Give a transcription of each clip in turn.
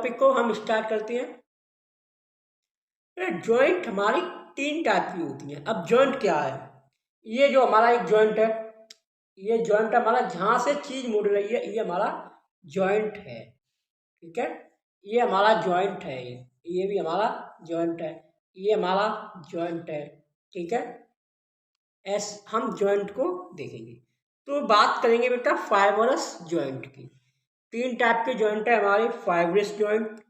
Topic को हम start करते हैं। जॉइंट हमारी 3 टाइप की होती हैं। अब जॉइंट क्या है? ये जो हमारा एक जॉइंट है, ये जॉइंट हमारा जहाँ से चीज मुड़ रही है, ये हमारा जॉइंट है। ठीक है, ये हमारा जॉइंट है। ये भी हमारा जॉइंट है, ये हमारा जॉइंट है। ठीक है, हम जॉइंट को देखेंगे। तो बात करेंगे बेटा फाइबरस जॉइंट की। 3 टाइप के जॉइंट है हमारे, फाइब्रस जॉइंट,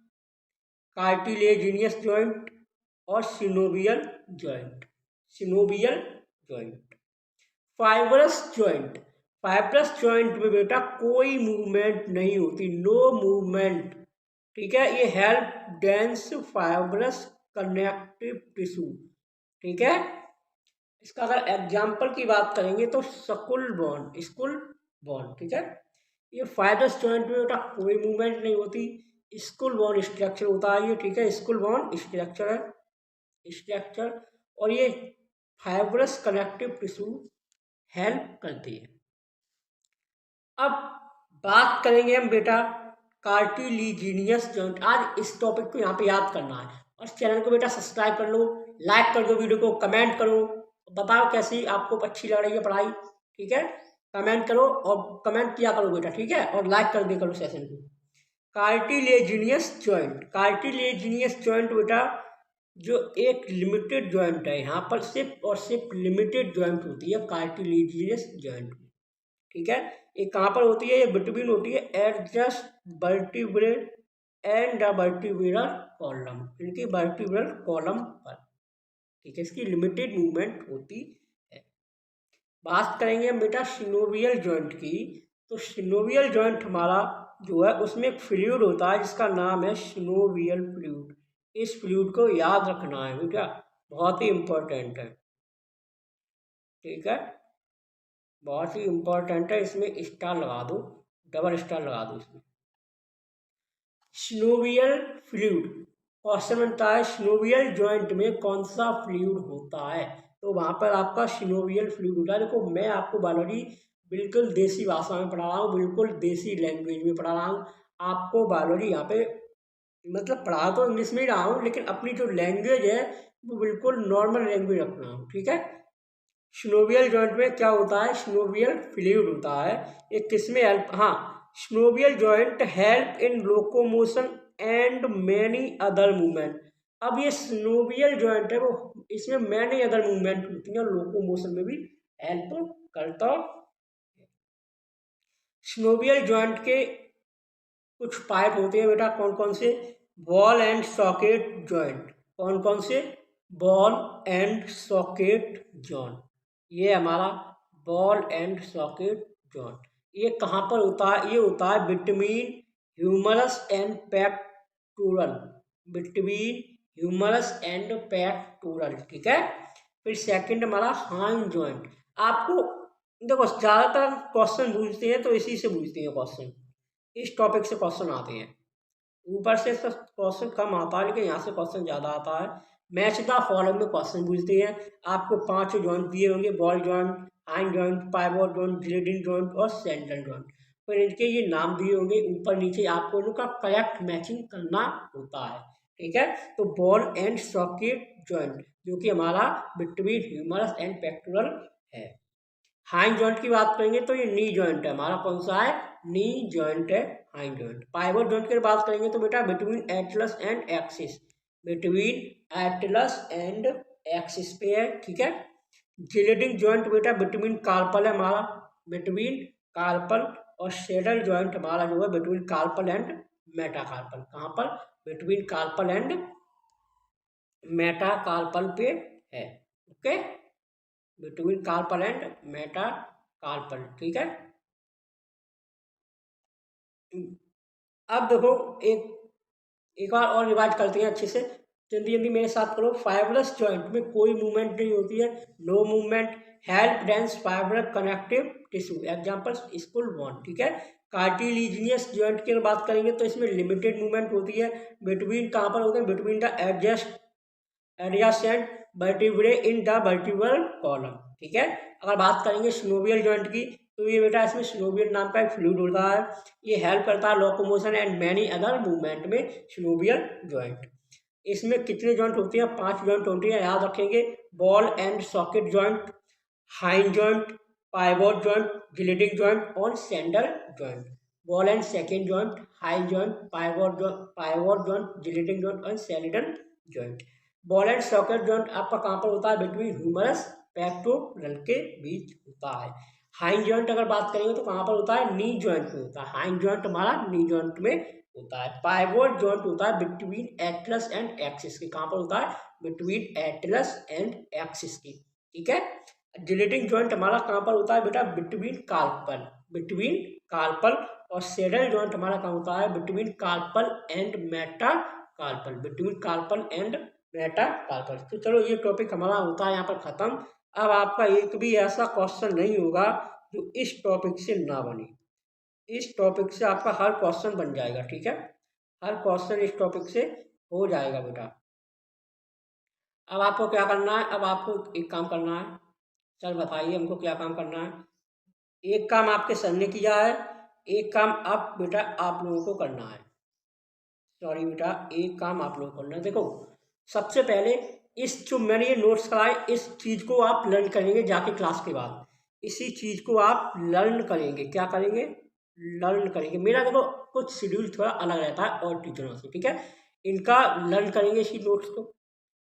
कार्टिलेजिनियस जॉइंट और synovial joint. Synovial joint, fibrous joint. Fibrous joint में बेटा कोई मूवमेंट नहीं होती, नो मूवमेंट। ठीक है, ये help dense fibrous connective tissue. ठीक है, इसका अगर एग्जाम्पल की बात करेंगे तो स्कुल बोन, स्कुल बोन। ठीक है, ये फाइब्रस जॉइंट में बेटा कोई मूवमेंट नहीं होती, स्कुल बोन स्ट्रक्चर होता है ये। ठीक है, स्कुल बोन स्ट्रक्चर है, स्ट्रक्चर, और ये फाइब्रस कनेक्टिव टिश्यू हेल्प करती है। अब बात करेंगे हम बेटा कार्टिलिजिनियस जॉइंट। आज इस टॉपिक को यहाँ पे याद करना है, और चैनल को बेटा सब्सक्राइब कर लो, लाइक कर दो, वीडियो को कमेंट करो, बताओ कैसी आपको अच्छी लग रही है पढ़ाई। ठीक है, कमेंट करो और कमेंट किया करो बेटा। ठीक है, और लाइक कर दिया करो सेशन को। कार्टिलेजिनियस जॉइंट, कार्टिलेजिनियस जॉइंट बेटा जो एक लिमिटेड जॉइंट है, यहाँ पर सिर्फ और सिर्फ लिमिटेड जॉइंट होती है कार्टिलेजिनियस जॉइंट। ठीक है, ये कहाँ पर होती है? ये बिटवीन होती है adjust vertebrae and the vertebral column, इनकी वर्टिब्रल कॉलम पर। ठीक है, इसकी लिमिटेड मूवमेंट होती है। बात करेंगे हम बेटा सिनोवियल जॉइंट की। तो सिनोवियल जॉइंट हमारा जो है उसमें एक फ्लूइड होता है जिसका नाम है सिनोवियल फ्लूइड। इस फ्लूइड को याद रखना है बेटा, बहुत ही इंपॉर्टेंट है। ठीक है, बहुत ही इंपॉर्टेंट है, इसमें स्टार लगा दो, डबल स्टार लगा दो इसमें। सिनोवियल फ्लूइड, क्वेश्चन बनता है सिनोवियल जॉइंट में कौन सा फ्लूइड होता है? तो वहां पर आपका सिनोवियल फ्लूइड होता है। देखो मैं आपको बायोलॉजी बिल्कुल देसी भाषा में पढ़ा रहा हूँ, बिल्कुल देसी लैंग्वेज में पढ़ा रहा हूँ। आपको बायोलॉजी यहाँ पे मतलब पढ़ा तो इंग्लिश में ही रहा हूँ, लेकिन अपनी जो लैंग्वेज है वो बिल्कुल नॉर्मल लैंग्वेज रख रहा हूँ। ठीक है, सिनोवियल जॉइंट में क्या होता है? सिनोवियल फ्लूइड होता है। एक किसमें हेल्प, हाँ, synovial joint help in locomotion and many other movement. अब ये सिनोवियल जॉइंट है वो, इसमें मैनी अदर मूवमेंट होती है और लोकोमोशन में भी हेल्प करता है। सिनोवियल जॉइंट के कुछ पार्ट होते हैं बेटा, कौन कौन से? Ball and socket joint. कौन कौन से? Ball and socket joint. ये हमारा बॉल एंड सॉकेट जॉइंट, ये कहाँ पर होता है? ये होता है between humerus and pectoral, between humerus and pectoral. ठीक है, फिर सेकंड हमारा हाइंड जॉइंट। आपको देखो ज़्यादातर क्वेश्चन पूछते हैं तो इसी से पूछते हैं क्वेश्चन, इस टॉपिक से क्वेश्चन आते हैं। ऊपर से तो क्वेश्चन कम आता है, लेकिन यहाँ से क्वेश्चन ज़्यादा आता है। मैच द फॉलोइंग में क्वेश्चन पूछते हैं। आपको 5 जॉइंट दिए होंगे, ball joint, hinge joint, pivot joint, gliding joint और सेंट्रल जॉइंट। फिर इनके ये नाम दिए होंगे ऊपर नीचे, आपको इनका करेक्ट मैचिंग करना होता है। ठीक है, तो बॉल एंड सॉकेट जॉइंट जो कि हमारा बिटवीन ह्यूमरस एंड पेक्टोरल है। हाइंड जॉइंट की बात करेंगे तो ये नी जॉइंट है हमारा, कौन सा है? नी जॉइंट है हाइंड जॉइंट। पाइवोट जॉइंट की बात करेंगे तो बेटा between Atlas and axis, between Atlas and axis पे है। ठीक है, जिलेटिंग जॉइंट बेटा बिटवीन कार्पल है हमारा, बिटवीन कार्पल, और सेडल जॉइंट हमारा जो है बिटवीन कार्पल एंड मेटाकार्पल। कहाँ पर? बिटवीन कार्पल एंड मेटाकार्पल पे है। Okay, between carpal and metacarpal. ठीक है, अब देखो एक बार और रिवाइज करते हैं अच्छे से, जल्दी जल्दी मेरे साथ करो। फाइबरस जॉइंट में कोई मूवमेंट नहीं होती है, no movement, help dense fibre connective tissue, example skull bone. ठीक है, कार्टिलिजिनियस जॉइंट की बात करेंगे तो इसमें लिमिटेड मूवमेंट होती है। बिटवीन कहाँ पर होते हैं? Between the adjacent vertebrae in the vertebral column. ठीक है, अगर बात करेंगे सिनोवियल जॉइंट की तो ये बेटा इसमें सिनोवियल नाम का एक फ्लूइड होता है, ये हेल्प करता है locomotion and many other movement में, सिनोवियल जॉइंट। इसमें कितने जॉइंट होती हैं? 5 जॉइंट होती हैं, याद रखेंगे। Ball and socket joint, hinge joint, pivot joint, gliding joint और saddle joint. Ball and second joint, hinge joint, pivot joint, gliding joint और saddle joint. Ball and socket joint आपका कहाँ पर होता है? बिटवीन ह्यूमरस पेक्टोरल के बीच होता है। हाइंड जॉइंट अगर बात करेंगे तो कहाँ पर होता है? नी जॉइंट में होता है। हाइंड जॉइंट हमारा नी जॉइंट में होता है। पाइवोट जॉइंट होता है बिटवीन एटलस एंड एक्सिस के। कहाँ पर होता है? बिटवीन एटलस एंड एक्सिस की। ठीक है। जिलेटिंग जॉइंट हमारा कहाँ पर होता है बेटा? Between carpal. और सेडल जॉइंट हमारा कहाँ होता है? Between carpal and metacarpal. Between carpal and metacarpal. तो चलो ये टॉपिक हमारा होता है यहाँ पर खत्म। अब आपका एक भी ऐसा क्वेश्चन नहीं होगा जो इस टॉपिक से ना बने। इस टॉपिक से आपका हर क्वेश्चन बन जाएगा। ठीक है, हर क्वेश्चन इस टॉपिक से हो जाएगा बेटा। अब आपको क्या करना है? अब आपको एक काम करना है। सर बताइए हमको क्या काम करना है? एक काम आपके सर ने किया है, एक काम अब बेटा आप लोगों को करना है। सॉरी बेटा, एक काम आप लोगों को करना है। देखो, सबसे पहले इस जो मैंने ये नोट्स कराए, इस चीज़ को आप लर्न करेंगे जाके क्लास के बाद। इसी चीज़ को आप लर्न करेंगे। क्या करेंगे? लर्न करेंगे। मेरा देखो कुछ शेड्यूल थोड़ा अलग रहता है और टीचरों से। ठीक है, इनका लर्न करेंगे इसी नोट्स को।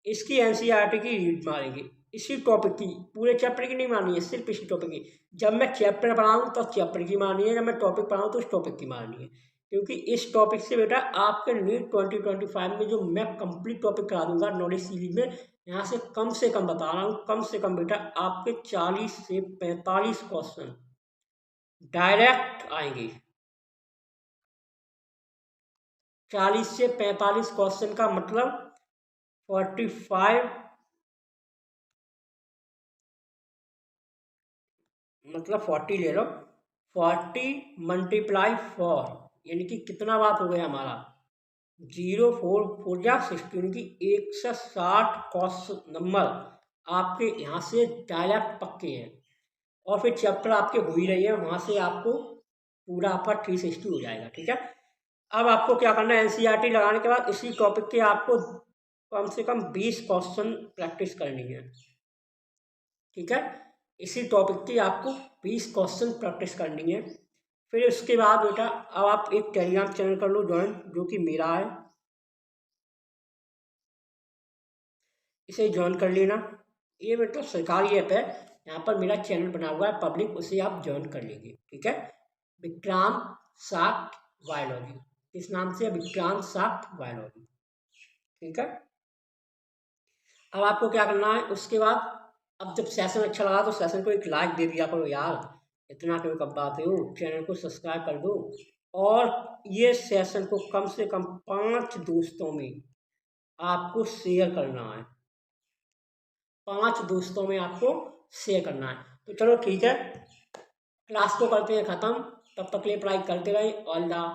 इसकी एनसीईआरटी की रीड मारेंगे, इसी टॉपिक की। पूरे चैप्टर की नहीं मारनी है, सिर्फ इसी टॉपिक की। जब मैं चैप्टर पढ़ाऊँ तो चैप्टर की मारनी है, जब मैं टॉपिक पढ़ाऊँ तो उस टॉपिक की मारनी है। क्योंकि इस टॉपिक से बेटा आपके नीट 2025 में जो मैं कंप्लीट टॉपिक करा दूंगा नॉलेज सीरीज में, यहाँ से कम बता रहा हूँ, कम से कम बेटा आपके 40 से 45 क्वेश्चन डायरेक्ट आएंगे। 40 से 45 क्वेश्चन का मतलब 45, मतलब 40 ले लो। 40 मल्टीप्लाई 4, यानी कि कितना बात हो गया हमारा? 0 4 4 या 16, यानी कि 160 क्वेश्चन नंबर आपके यहाँ से डायरेक्ट पक्के हैं। और फिर चैप्टर आपके हो ही रही है, वहाँ से आपको पूरा आपका 360 हो जाएगा। ठीक है, अब आपको क्या करना है? एनसीईआरटी लगाने के बाद इसी टॉपिक के आपको कम से कम 20 क्वेश्चन प्रैक्टिस करनी है। ठीक है, इसी टॉपिक की आपको 20 क्वेश्चन प्रैक्टिस करनी है। फिर उसके बाद बेटा अब आप एक टेलीग्राम चैनल कर लो ज्वाइन, जो कि मेरा है। इसे ज्वाइन कर लेना। ये बेटा सरकारी ऐप है, यहाँ पर मेरा चैनल बना हुआ है पब्लिक, उसे आप ज्वाइन कर लीजिए। ठीक है, विक्रांत साक्ट बायोलॉजी, इस नाम से विक्रांत साक्ट बायोलॉजी। ठीक है, अब आपको क्या करना है उसके बाद? अब जब सेशन अच्छा लगा तो सेशन को एक लाइक दे दिया करो यार, इतना क्यों कब बात हो। चैनल को सब्सक्राइब कर दो और ये सेशन को कम से कम 5 दोस्तों में आपको शेयर करना है। 5 दोस्तों में आपको शेयर करना है। तो चलो ठीक है, क्लास को करते हैं ख़त्म। तब तक के लिए पढ़ाई करते रहें। All the